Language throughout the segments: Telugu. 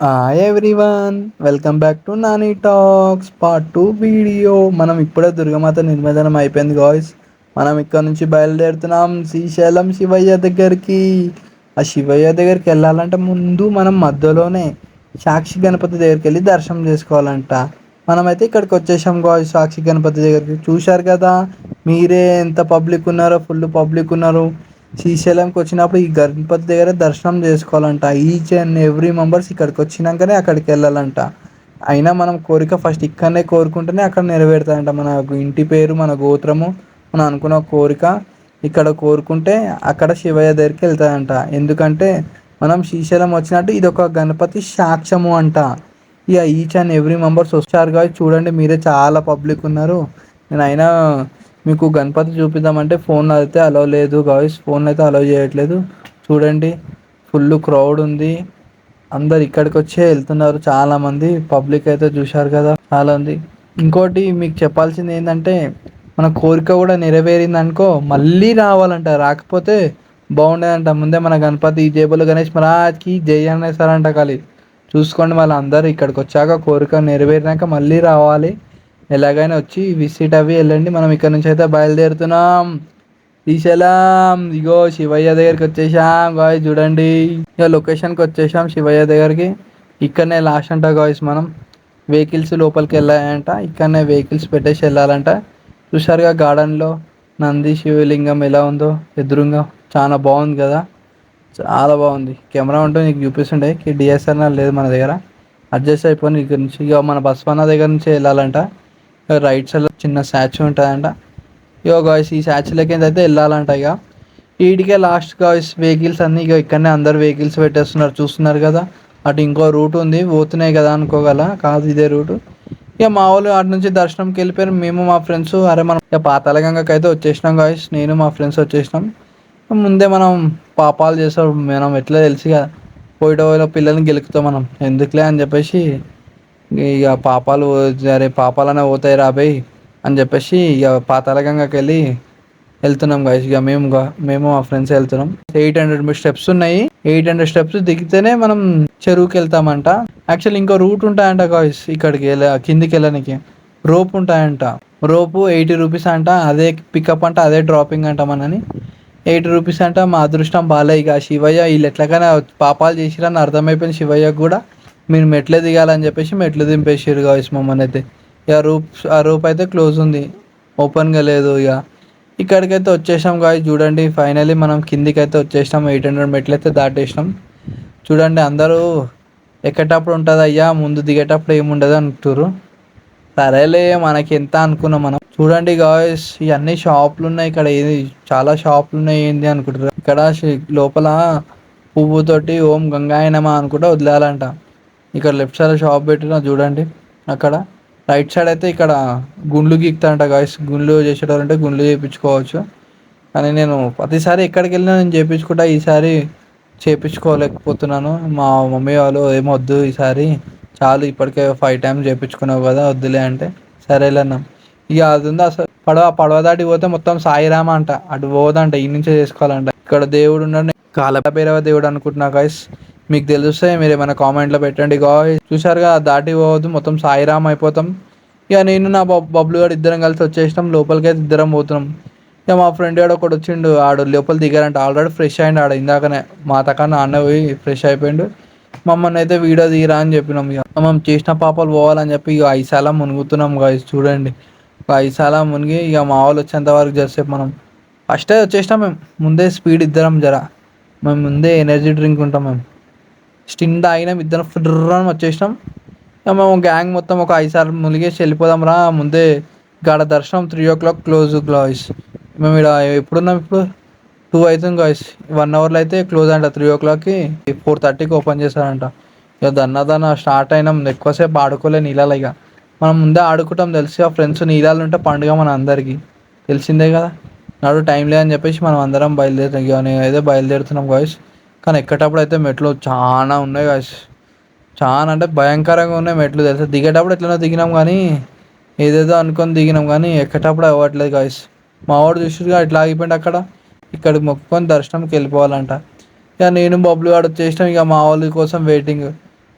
Hi everyone, welcome back to Nani talks part 2 video. మనం ఇప్పుడే దుర్గమాత నిర్మేదనం అయిపోయింది గాయ్స్. మనం ఇక్కడ నుంచి బయలుదేరుతున్నాం శ్రీశైలం శివయ్య దగ్గరికి. ఆ శివయ్య దగ్గరికి వెళ్ళాలంటే ముందు మనం మధ్యలోనే సాక్షి గణపతి దగ్గరికి వెళ్ళి దర్శనం చేసుకోవాలంట. మనమైతే ఇక్కడికి వచ్చేసాం గాయ్స్, సాక్షి గణపతి దగ్గరికి. చూశారు కదా మీరే ఎంత పబ్లిక్ ఉన్నారో, ఫుల్ పబ్లిక్ ఉన్నారు. శ్రీశైలంకి వచ్చినప్పుడు ఈ గణపతి దగ్గర దర్శనం చేసుకోవాలంట. ఈచ్ అండ్ ఎవ్రీ మెంబర్స్ ఇక్కడికి వచ్చినాకనే అక్కడికి వెళ్ళాలంట. అయినా మనం కోరిక ఫస్ట్ ఇక్కడనే కోరుకుంటేనే అక్కడ నెరవేరుతాయంట. మన ఇంటి పేరు, మన గోత్రము, మనం అనుకున్న కోరిక ఇక్కడ కోరుకుంటే అక్కడ శివయ్య దగ్గరికి వెళ్తాయంట. ఎందుకంటే మనం శ్రీశైలం వచ్చినట్టు ఇది ఒక గణపతి సాక్ష్యము అంట. ఇక ఈచ్ అండ్ ఎవ్రీ మెంబర్స్ వచ్చారు కాబట్టి చూడండి, మీరే చాలా పబ్లిక్ ఉన్నారు. నేను అయినా మీకు గణపతి చూపిద్దామంటే ఫోన్ అయితే అలౌ లేదు గాయ్స్, ఫోన్ అయితే అలౌ చేయట్లేదు. చూడండి, ఫుల్ క్రౌడ్ ఉంది. అందరు ఇక్కడికి వచ్చే వెళ్తున్నారు. చాలామంది పబ్లిక్ అయితే చూశారు కదా, చాలా ఉంది. ఇంకోటి మీకు చెప్పాల్సింది ఏంటంటే, మన కోరిక కూడా నెరవేరింది అనుకో మళ్ళీ రావాలంట. రాకపోతే బాగుండేదంట. ముందే మన గణపతి జేబులు గణేష్ మహారాజ్కి జై అనేసారంట. ఖాళీ చూసుకోండి, వాళ్ళ అందరూ ఇక్కడికి వచ్చాక కోరిక నెరవేరినాక మళ్ళీ రావాలి. ఎలాగైనా వచ్చి విజిట్ అవి వెళ్ళండి. మనం ఇక్కడ నుంచి అయితే బయలుదేరుతున్నాం శ్రీశైలం. ఇగో శివయ్య దగ్గరికి వచ్చేసాం గాయస్, చూడండి. ఇక లొకేషన్కి వచ్చేసాం శివయ్య దగ్గరికి. ఇక్కడనే లాస్ట్ అంట గాయస్. మనం వెహికల్స్ లోపలికి వెళ్ళాయంట, ఇక్కడనే వెహికల్స్ పెట్టేసి వెళ్ళాలంట. చూసారుగా గార్డెన్లో నంది శివలింగం ఎలా ఉందో ఎదురుగా, చాలా బాగుంది కదా, చాలా బాగుంది. కెమెరా ఉంటే నీకు చూపిస్తుండే, డిఎస్ఎల్ఆర్ లేదు మన దగ్గర, అడ్జస్ట్ అయిపోయి ఇక్కడ నుంచి ఇక మన బస్వన్న దగ్గర నుంచి వెళ్ళాలంట. రైట్ సైడ్లో చిన్న స్టాచ్యూ ఉంటుందంట. ఇగో గాయస్, ఈ స్టాచ్యూలకి అయితే వెళ్ళాలంట. ఇక వీటికే లాస్ట్ గాయస్. వెహికల్స్ అన్నీ ఇక ఇక్కడనే అందరు వెహికల్స్ పెట్టేస్తున్నారు, చూస్తున్నారు కదా. అటు ఇంకో రూట్ ఉంది, పోతున్నాయి కదా అనుకోగల, కాదు ఇదే రూటు. ఇక మా వాళ్ళు అటు నుంచి దర్శనంకి వెళ్ళిపోయారు. మేము మా ఫ్రెండ్స్ అరే మనం ఇక పాతాళగంగకి అయితే వచ్చేసినాం గాయస్. నేను మా ఫ్రెండ్స్ వచ్చేసినాం. ముందే మనం పాపాలు చేస్తాం, మనం ఎట్లా తెలిసి కదా, పోయేటో పిల్లల్ని గెలుకుతాం మనం, ఎందుకులే అని చెప్పేసి ఇక పాపాలు సరే పాపాలనే పోతాయి రాబోయ్ అని చెప్పేసి ఇక పాతాళగంగకి వెళ్తున్నాం గాయస్. ఇక మేము మా ఫ్రెండ్స్ వెళ్తున్నాం. 800 స్టెప్స్ ఉన్నాయి. 800 స్టెప్స్ దిగితేనే మనం చెరువుకి వెళ్తామంట. యాక్చువల్లీ ఇంకో రూట్ ఉంటాయంట గాయస్, ఇక్కడికి కిందికి వెళ్ళడానికి రోప్ ఉంటాయంట. రోపు 80 రూపీస్ అంట. అదే పికప్ అంట, అదే డ్రాపింగ్ అంట. మనని 80 రూపీస్ అంట. మా అదృష్టం బాలే, ఇక శివయ్య వీళ్ళు ఎట్లాగైనా పాపాలు చేసిరని అర్థమైపోయింది శివయ్యకు కూడా. మీరు మెట్లే దిగాలని చెప్పేసి మెట్లు దింపేసారు గాయస్ మమ్మల్ని అయితే. ఇక ఆ రూప్ అయితే క్లోజ్ ఉంది, ఓపెన్గా లేదు. ఇక ఇక్కడికైతే వచ్చేసాం గాయస్. చూడండి, ఫైనలీ మనం కిందికి అయితే వచ్చేసాం. 800 మెట్లు అయితే దాటేసినాం. చూడండి, అందరూ ఎక్కేటప్పుడు ఉంటుంది అయ్యా, ముందు దిగేటప్పుడు ఏముండదు అంటారు. సరేలే మనకి ఎంత అనుకున్నాం మనం. చూడండి గాయస్, ఇవన్నీ షాపులు ఉన్నాయి ఇక్కడ. ఏది చాలా షాపులు ఉన్నాయి ఏంది అనుకుంటారు. ఇక్కడ లోపల పువ్వుతోటి ఓం గంగాయనమా అనుకుంటా వదిలేయాలంట. ఇక్కడ లెఫ్ట్ సైడ్ షాప్ పెట్టిన చూడండి. అక్కడ రైట్ సైడ్ అయితే ఇక్కడ గుండ్లు గీక్తారంట గాయస్. గుండ్లు చేసేటోళ్ళంటే గుండ్లు చేయించుకోవచ్చు. కానీ నేను ప్రతిసారి ఎక్కడికి వెళ్ళినా నేను చేయించుకుంటా, ఈసారి చేయించుకోలేకపోతున్నాను. మా మమ్మీ వాళ్ళు ఏమొద్దు ఈసారి, చాలు ఇప్పటికే 5 టైమ్స్ చేయించుకున్నావు కదా, వద్దులే అంటే సరేలే అన్నాం. ఇక అది ఉంది అసలు పడవ దాటి పోతే మొత్తం సాయిరామ అంట, అటు పోదంట, ఈ నుంచే చేసుకోవాలంట. ఇక్కడ దేవుడు ఉన్నాడు, కాలభైరవ దేవుడు అనుకుంటున్నా గాయస్. మీకు తెలిస్తే మీరు ఏమైనా కామెంట్లో పెట్టండి గాయస్. చూసారుగా, దాటి పోవద్దు, మొత్తం సాయిరామ్ అయిపోతాం. ఇక నేను నా బబ్లు గారు ఇద్దరం కలిసి వచ్చేసినాం. లోపలికి అయితే ఇద్దరం పోతున్నాం. ఇక మా ఫ్రెండ్ గాడు ఒకటి వచ్చిండు, ఆడు లోపల దిగారంట. ఆల్రెడీ ఫ్రెష్ అయ్యిండు ఆడ ఇందాకనే, మా తకన్నా అన్న పోయి ఫ్రెష్ అయిపోయిండు. మమ్మల్ని అయితే వీడియో తీరా అని చెప్పినాం. ఇక మనం చేసిన పాపాలు పోవాలని చెప్పి ఇక ఐసాలా మునుగుతున్నాం గాయస్. చూడండి, ఐసాలా మునిగి ఇక మా వాళ్ళు వచ్చేంత వరకు చేసేపు మనం ఫస్టే వచ్చేసినాం. మేము ముందే స్పీడ్ ఇద్దరం జర, మేము ముందే ఎనర్జీ డ్రింక్ ఉంటాం. మేము స్టిండ్ అయినాం, ఇద్దరం ఫుడ్రని వచ్చేసినాం. ఇక మేము గ్యాంగ్ మొత్తం ఒక 5 సార్లు మునిగేసి వెళ్ళిపోదాం రా ముందే. గాడ దర్శనం 3 o'clock క్లోజ్ గాయస్. మేము ఇక్కడ ఎప్పుడున్నాం, ఇప్పుడు 2 అవుతుంది గాయస్. 1 అవర్లో అయితే క్లోజ్ అంట. 3 o'clockకి 4:30కి ఓపెన్ చేస్తారంట. ఇక దన్న స్టార్ట్ అయినాం. ఎక్కువసేపు ఆడుకోలే నీళ్ళలో. ఇక మనం ముందే ఆడుకుంటాం తెలిసి, ఆ ఫ్రెండ్స్ నీళ్ళలో ఉంటే పండుగ మన అందరికీ తెలిసిందే కదా. నాడు టైం లేదని చెప్పేసి మనం అందరం బయలుదేరుతాం. ఇక నేను అయితే బయలుదేరుతున్నాం గాయస్. కానీ ఎక్కేటప్పుడు అయితే మెట్లు చాలా ఉన్నాయి గాయస్. చాలా అంటే భయంకరంగా ఉన్నాయి మెట్లు తెలుసా. దిగేటప్పుడు ఎట్లనో దిగినాం కానీ, ఏదేదో అనుకొని దిగినాం కానీ ఎక్కేటప్పుడు అవ్వట్లేదు గాయస్. మా వాడు చూసిగా ఇట్లా ఆగిపోయింది అక్కడ. ఇక్కడ మొక్కుకొని దర్శనంకి వెళ్ళిపోవాలంట. ఇక నేను బబ్లు వాడు వచ్చేసినాం. ఇక మా వాళ్ళ కోసం వెయిటింగ్.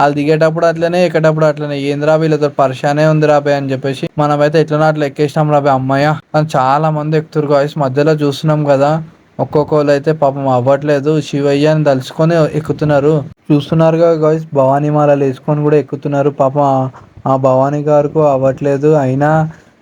వాళ్ళు దిగేటప్పుడు అట్లనే ఎక్కేటప్పుడు అట్లనే ఏంద్రా వీళ్ళతో పరిశానే ఉంది రాబే అని చెప్పేసి మనమైతే ఎట్లనో అట్లా ఎక్కేసినాం రాబే అమ్మాయ. కానీ చాలా మంది ఎక్కుతురు గాయస్, మధ్యలో చూస్తున్నాం కదా ఒక్కొక్కళ్ళు అయితే పాపం అవ్వట్లేదు, శివయ్యని తలుచుకొని ఎక్కుతున్నారు. చూస్తున్నారుగా గాయస్, భవానీ మాలలు వేసుకొని కూడా ఎక్కుతున్నారు పాపం. ఆ భవానీ గారికి అవ్వట్లేదు, అయినా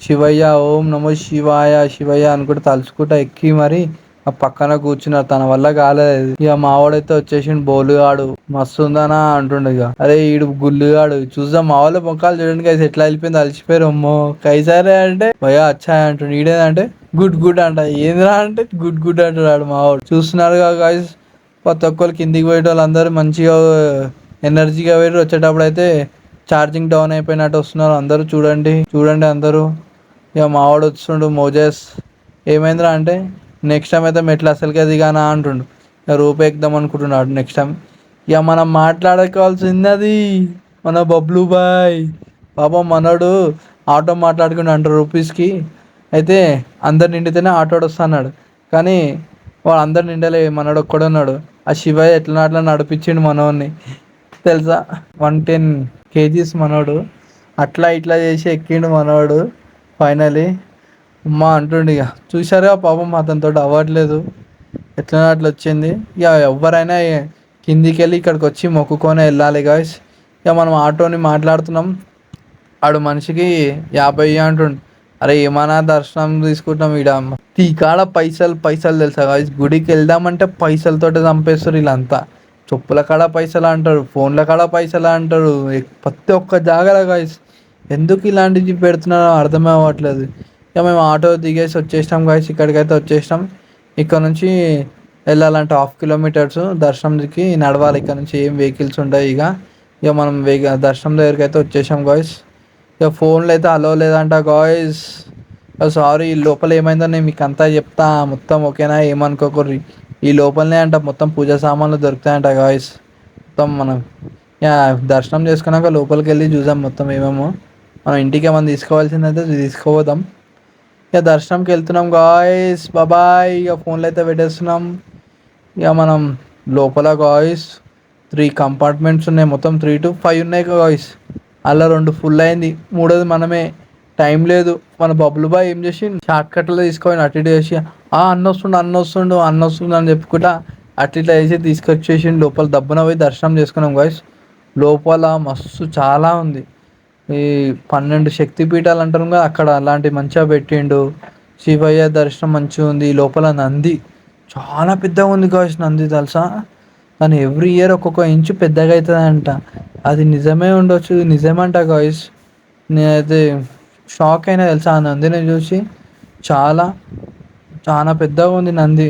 శివయ్య ఓం నమో శివాయ శివయ్య అనుకుంటే తలుచుకుంటా ఎక్కి మరి ఆ పక్కన కూర్చున్నారు. తన వల్ల కాలేదు. ఇక మావాడైతే వచ్చేసిండు బోలుగాడు, మస్తు ఉందనా అంటుండు. ఇక అరే ఈడు గుల్లుగాడు చూద్దాం, మా వాళ్ళ మొక్కలు చూడండి కైసి ఎట్లా వెళ్ళిపోయింది, అలసిపోయారు. అమ్మో కైసారే అంటే భయా వచ్చాయి అంటుండు. ఈడేదంటే గుడ్ గుడ్ అంట, ఏంద్రా అంటే గుడ్ గుడ్ అంటున్నాడు మావాడు. చూస్తున్నారుగా గాయస్, ప్రతి ఒక్కరు కిందికి పోయే వాళ్ళు అందరూ మంచిగా ఎనర్జీగా పోయి వచ్చేటప్పుడు అయితే ఛార్జింగ్ డౌన్ అయిపోయినట్టు వస్తున్నారు అందరూ. చూడండి చూడండి అందరూ. ఇక మావాడు వస్తుండు మోజెస్, ఏమైందిరా అంటే నెక్స్ట్ టైం అయితే మెట్లు అసలుకే దిగానా అంటుండు. ఇక రూపే ఎక్కుదాం అనుకుంటున్నాడు నెక్స్ట్ టైం. ఇక మనం మాట్లాడుకోవాల్సింది అది మన బబ్లు బాయ్. పాపం మనోడు ఆటో మాట్లాడుకుని 100 రూపీస్కి అయితే అందరు నిండితేనే ఆటోడు వస్తున్నాడు. కానీ వాడు అందరు నిండలే, మనోడు ఒక్కడున్నాడు. ఆ శివయ్య ఎట్లా అట్లా నడిపించిండు మనోడిని తెలుసా. 110 kgs మనోడు, అట్లా ఇట్లా చేసి ఎక్కిండు మనోడు ఫైనలీ. అమ్మా అంటుండు. ఇక చూసారుగా పాపం అతనితో అవ్వట్లేదు, ఎట్లా అట్లా వచ్చింది. ఇక ఎవరైనా కిందికి వెళ్ళి ఇక్కడికి వచ్చి మొక్కుకొని వెళ్ళాలి గాయస్. ఇక మనం ఆటోని మాట్లాడుతున్నాం, ఆడు మనిషికి 50 అంటుండు. అరే ఏమన్నా దర్శనం తీసుకుంటాం ఈడ ఈ కాడ పైసలు పైసలు తెలుసా గాయస్. గుడికి వెళ్దామంటే పైసలతోటే చంపేస్తారు వీళ్ళంతా. చెప్పుల కాడ పైసలు అంటారు, ఫోన్ల కాడ పైసలు అంటారు, ప్రతి ఒక్క జాగాలో గాయస్. ఎందుకు ఇలాంటివి పెడుతున్నారో అర్థమే అవ్వట్లేదు. ఇక మేము ఆటో దిగేసి వచ్చేసినాం గాయస్, ఇక్కడికైతే వచ్చేసినాం. ఇక్కడ నుంచి వెళ్ళాలంటే 1/2 km దర్శనంకి నడవాలి. ఇక్కడ నుంచి ఏం వెహికల్స్ ఉంటాయి. ఇక ఇక మనం దర్శనం దగ్గరికి అయితే వచ్చేసాం గాయస్. ఇక ఫోన్లు అయితే అలో లేదంట గాయస్. సారీ, ఈ లోపల ఏమైందో నేను మీకు అంతా చెప్తా, మొత్తం ఓకేనా, ఏమనుకోకర్రి. ఈ లోపలనే అంట మొత్తం పూజా సామాన్లు దొరుకుతాయంట గాయస్. మొత్తం మనం దర్శనం చేసుకున్నాక లోపలికి వెళ్ళి చూసాం మొత్తం ఏమేమో. మనం ఇంటికి ఏమైనా తీసుకోవాల్సిందైతే తీసుకోపోదాం. ఇక దర్శనంకి వెళ్తున్నాం గాయస్, బాబాయ్. ఇక ఫోన్లు అయితే పెట్టేస్తున్నాం. ఇక మనం లోపల గాయస్ 3 compartments ఉన్నాయి, మొత్తం 3 to 5 ఉన్నాయి గాయస్. అలా 2 ఫుల్ అయింది, మూడోది మనమే. టైం లేదు. మన బబ్లు బాయ్ ఏం చేసి షార్ట్ కట్లో తీసుకొని అటు ఇటు చేసి అన్న వస్తుండు అన్న వస్తుండు అన్న వస్తుండు అని చెప్పుకుంటా అటు ఇట్లా వేసి తీసుకొచ్చేసి లోపల దబ్బున పోయి దర్శనం చేసుకున్నాం గాయస్. లోపల మస్తు చాలా ఉంది. ఈ 12 శక్తిపీఠాలు అంటారు కదా, అక్కడ అలాంటి మంచిగా పెట్టిండు. శివయ్య దర్శనం మంచిగా ఉంది. లోపల నంది చాలా పెద్దగా ఉంది గాయస్. నంది తెలుసా, కానీ ఎవ్రీ ఇయర్ ఒక్కొక్క ఇంచు పెద్దగా అవుతుందంట. అది నిజమే ఉండొచ్చు, నిజమంట గాయస్. నేనైతే షాక్ అయినా తెలుసా ఆ నందిని చూసి. చాలా చాలా పెద్దగా ఉంది నంది.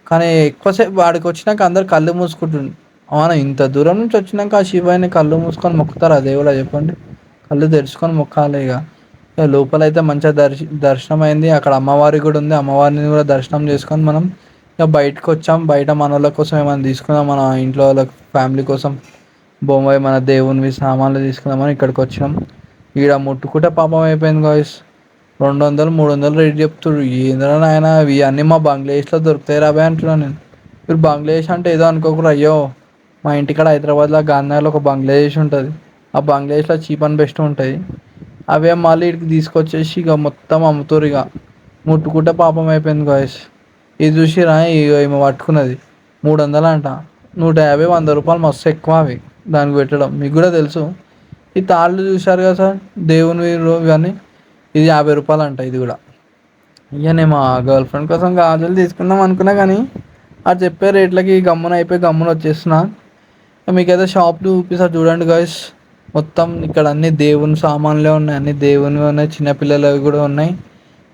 కానీ ఎక్కువసేపు వాడికి వచ్చినాక అందరు కళ్ళు మూసుకుంటుండు. అవునా, ఇంత దూరం నుంచి వచ్చినాక ఆ శివయ్యని కళ్ళు మూసుకొని మొక్కుతారా దేవుడా చెప్పండి. కళ్ళు తెరుచుకొని మొక్కాలి. ఇక ఇక లోపలైతే మంచిగా దర్శనం అయింది. అక్కడ అమ్మవారి కూడా ఉంది, అమ్మవారిని కూడా దర్శనం చేసుకొని మనం ఇక బయటకు వచ్చాం. బయట మన వాళ్ళ కోసం ఏమైనా తీసుకుందాం, మన ఇంట్లో వాళ్ళ ఫ్యామిలీ కోసం బొంబాయి మన దేవునివి సామాన్లు తీసుకుందామని ఇక్కడికి వచ్చినాం. ఈడ ముట్టుకుంటే పాపం అయిపోయింది గాయస్. 200 300 రేట్ చెప్తుడు. ఏంద్రా నాయన ఇవి అన్నీ మా బంగ్లాదేశ్లో దొరుకుతాయి రాబే అంటున్నాను నేను. మీరు బంగ్లాదేశ్ అంటే ఏదో అనుకోకూడదు. అయ్యో, మా ఇంటికాడ హైదరాబాద్లో గాంధీనగర్లో ఒక బంగ్లాదేశ్ ఉంటుంది. ఆ బంగ్లాదేశ్లో చీప్ అండ్ బెస్ట్ ఉంటాయి. అవే మళ్ళీ ఇక్కడికి తీసుకొచ్చేసి ఇక మొత్తం అమ్ముతారు. ఇక ముట్టుకుంటే పాపం అయిపోయింది గాయస్. ఇది చూసిరా, ఏమో పట్టుకున్నది 300 అంట. 150 100 రూపాయలు మస్తు ఎక్కువ అవి దానికి పెట్టడం. మీకు కూడా తెలుసు. ఈ తాళ్ళు చూశారు కదా సార్, దేవుని ఇవన్నీ, ఇది 50 రూపాయలు అంట. ఇది కూడా ఇక నేను మా గర్ల్ ఫ్రెండ్ కోసం గాజులు తీసుకుందాం అనుకున్నా, కానీ అది చెప్పే రేట్లకి గమ్మున అయిపోయి గమ్మున వచ్చేస్తున్నా. మీకైతే షాప్ చూపిస్తా చూడండి గాయస్. మొత్తం ఇక్కడ అన్ని దేవుని సామాన్లే ఉన్నాయి, అన్ని దేవునివి ఉన్నాయి, చిన్నపిల్లలవి కూడా ఉన్నాయి.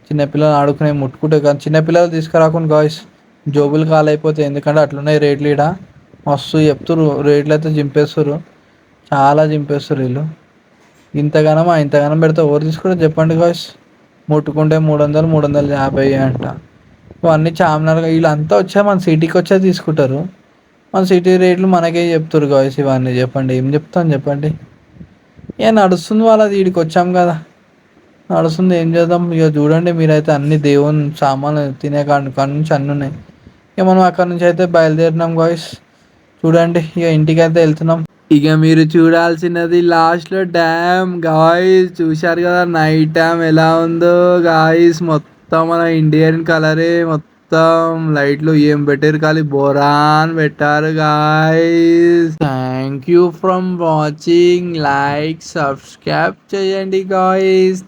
చిన్నపిల్లలు ఆడుకునే ముట్టుకుంటే కానీ చిన్నపిల్లలు తీసుకురాకుండా గాయస్, జోబులు కాలైపోతాయి. ఎందుకంటే అట్లున్నాయి రేట్లు. ఈడ మస్తు చెప్తురు రేట్లు, అయితే చింపేస్తారు, చాలా చింపేస్తారు వీళ్ళు. ఇంతగానం పెడితే ఎవరు తీసుకుంటారు చెప్పండి గాయస్. ముట్టుకుంటే 300 350 అంట. ఇవన్నీ చార్మినార్ వీళ్ళంతా వచ్చా మన సిటీకి వచ్చా తీసుకుంటారు. మన సిటీ రేట్లు మనకే చెప్తారు గాయస్. ఇవన్నీ చెప్పండి, ఏం చెప్తాను చెప్పండి. ఏ నడుస్తుంది వాళ్ళది, వీడికి వచ్చాం కదా నడుస్తుంది, ఏం చేద్దాం. ఇక చూడండి మీరైతే అన్ని దేవుని సామాన్లు తినే కాడ నుంచి అన్నీ ఉన్నాయి. ఇక మనం అక్కడ నుంచి అయితే బయలుదేరినాం గాయస్. చూడండి ఇక ఇంటికి అయితే వెళ్తున్నాం. ఇక మీరు చూడాల్సినది లాస్ట్‌లో డ్యామ్ గాయ్స్ చూశారు కదా! నైట్ డ్యామ్ ఎలా ఉందో గాయ్స్ మొత్తం మన ఇండియన్ కలరే మొత్తం లైట్‌లు ఏం పెట్టిర్రు ఖాళీ బోరాన్ పెట్టారు guys. Thank you from watching. Like, subscribe చేయండి గాయ్స్.